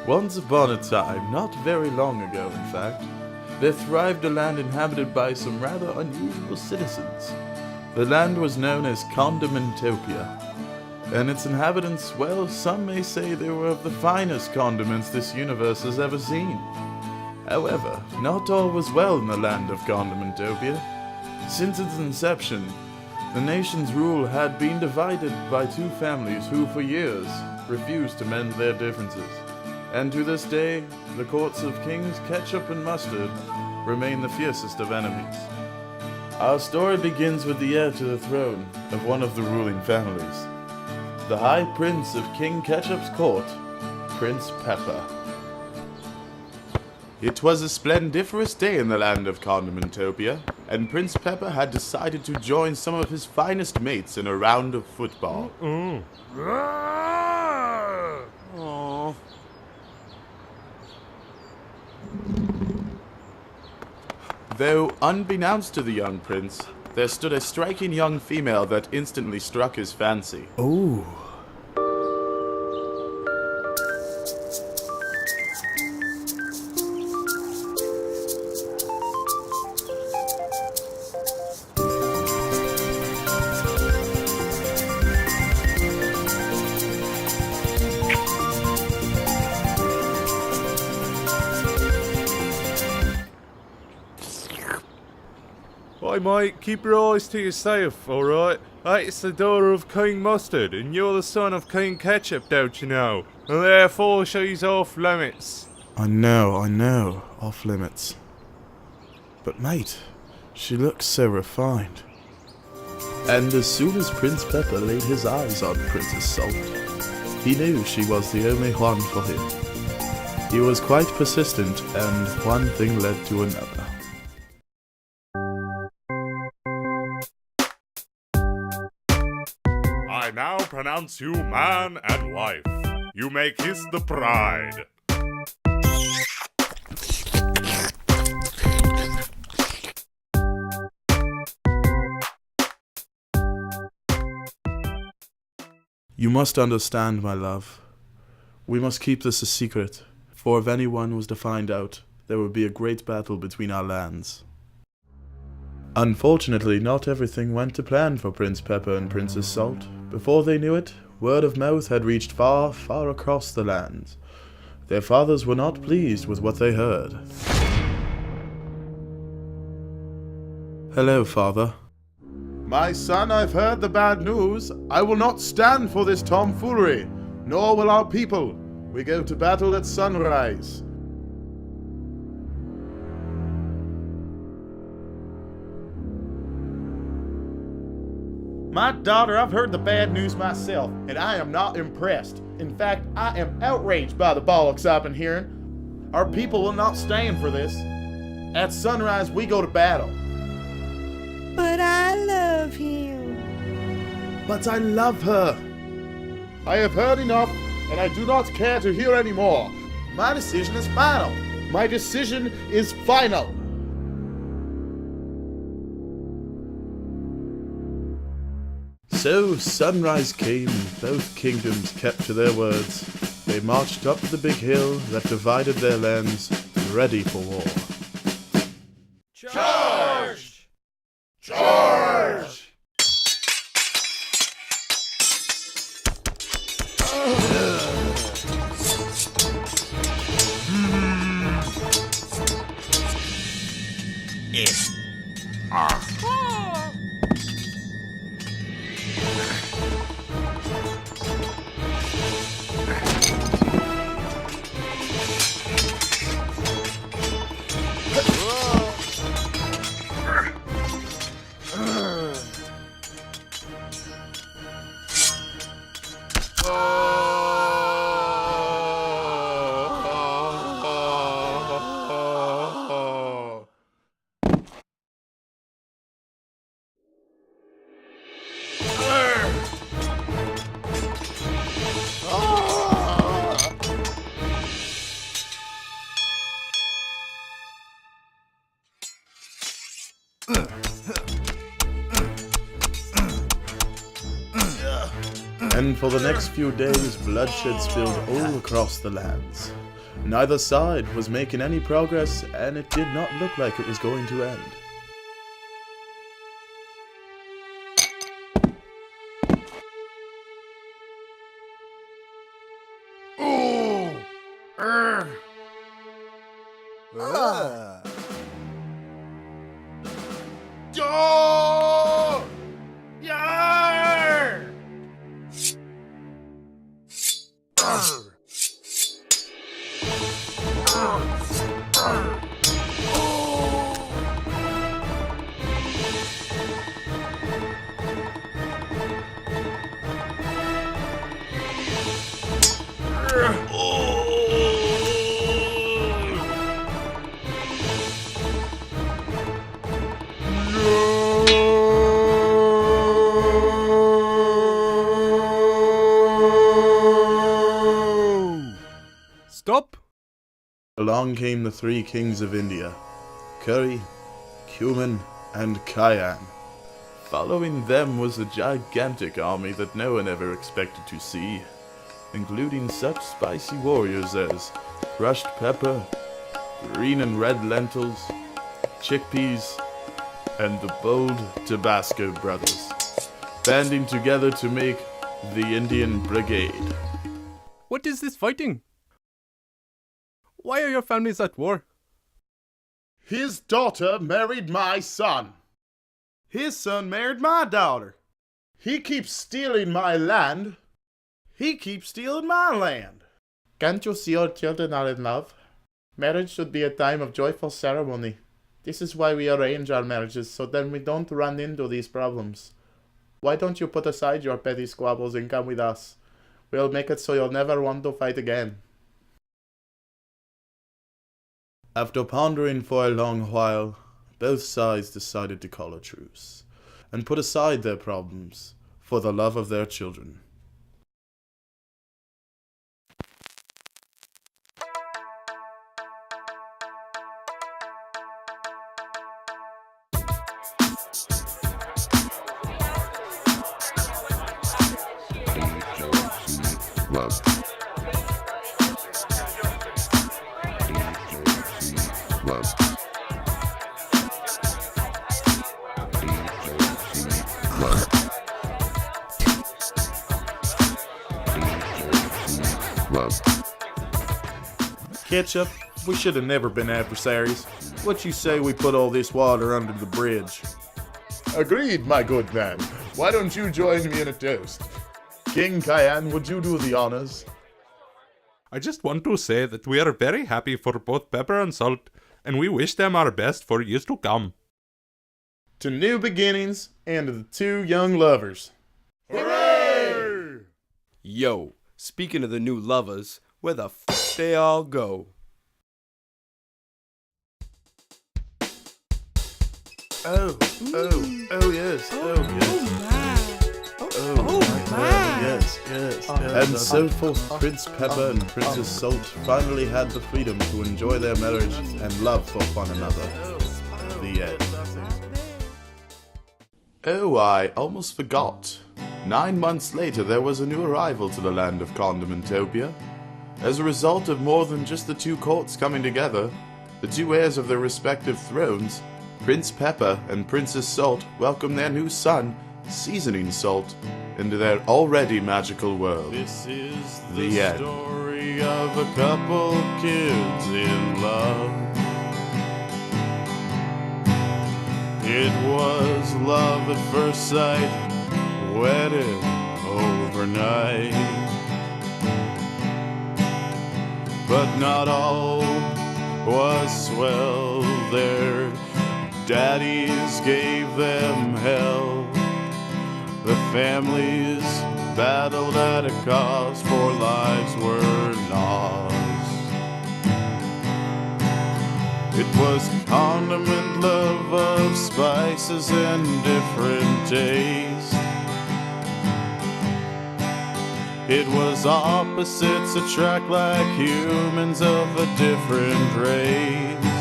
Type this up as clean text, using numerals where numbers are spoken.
Once upon a time, not very long ago in fact, there thrived a land inhabited by some rather unusual citizens. The land was known as Condimentopia, and its inhabitants, well, some may say they were of the finest condiments this universe has ever seen. However, not all was well in the land of Condimentopia. Since its inception, the nation's rule had been divided by two families who, for years, refused to mend their differences. And to this day, the courts of Kings Ketchup and Mustard remain the fiercest of enemies. Our story begins with the heir to the throne of one of the ruling families, the High Prince of King Ketchup's court, Prince Pepper. It was a splendiferous day in the land of Condimentopia, and Prince Pepper had decided to join some of his finest mates in a round of football. Aww. Though unbeknownst to the young prince, there stood a striking young female that instantly struck his fancy. Oh. Hey mate, keep your eyes to yourself, alright? It's the daughter of King Mustard, and you're the son of King Ketchup, don't you know? And therefore she's off limits. I know, off limits. But mate, she looks so refined. And as soon as Prince Pepper laid his eyes on Princess Salt, he knew she was the only one for him. He was quite persistent, and one thing led to another. I now pronounce you man and wife. You may kiss the bride. You must understand, my love. We must keep this a secret, for if anyone was to find out, there would be a great battle between our lands. Unfortunately, not everything went to plan for Prince Pepper and Princess Salt. Before they knew it, word of mouth had reached far, far across the land. Their fathers were not pleased with what they heard. Hello, father. My son, I've heard the bad news. I will not stand for this tomfoolery, nor will our people. We go to battle at sunrise. My daughter, I've heard the bad news myself, and I am not impressed. In fact, I am outraged by the bollocks I've been hearing. Our people will not stand for this. At sunrise, we go to battle. But I love him. But I love her. I have heard enough, and I do not care to hear any more. My decision is final. My decision is final. So sunrise came, and both kingdoms kept to their words. They marched up the big hill that divided their lands, ready for war. Charge! Charge! And for the next few days, bloodshed spilled all across the lands. Neither side was making any progress, and it did not look like it was going to end. Stop! Along came the three kings of India, Curry, Cumin, and Cayenne. Following them was a gigantic army that no one ever expected to see, including such spicy warriors as crushed pepper, green and red lentils, chickpeas, and the bold Tabasco brothers, banding together to make the Indian Brigade. What is this fighting? Why are your families at war? His daughter married my son. His son married my daughter. He keeps stealing my land. He keeps stealing my land. Can't you see your children are in love? Marriage should be a time of joyful ceremony. This is why we arrange our marriages, so then we don't run into these problems. Why don't you put aside your petty squabbles and come with us? We'll make it so you'll never want to fight again. After pondering for a long while, both sides decided to call a truce, and put aside their problems for the love of their children. Love. Love. Love. Love. Ketchup, we should have never been adversaries. What you say we put all this water under the bridge? Agreed, my good man. Why don't you join me in a toast? King Cayenne, would you do the honors? I just want to say that we are very happy for both Pepper and Salt, and we wish them our best for years to come. To new beginnings and to the two young lovers. Hooray! Yo, speaking of the new lovers, where the f they all go? Oh yes, yes. And so forth, Prince Pepper and Princess Salt finally had the freedom to enjoy their marriage and love for one another. The end. Oh, I almost forgot. 9 months later, there was a new arrival to the land of Condimentopia. As a result of more than just the two courts coming together, the two heirs of their respective thrones, Prince Pepper and Princess Salt, welcomed their new son, Seasoning Salt, into their already magical world. This is the end. Story of a couple kids in love. It was love at first sight, wedded overnight. But not all was swell. Their daddies gave them hell. The families battled at a cost, for lives were lost. It was condiment love of spices and different taste. It was opposites attract like humans of a different race.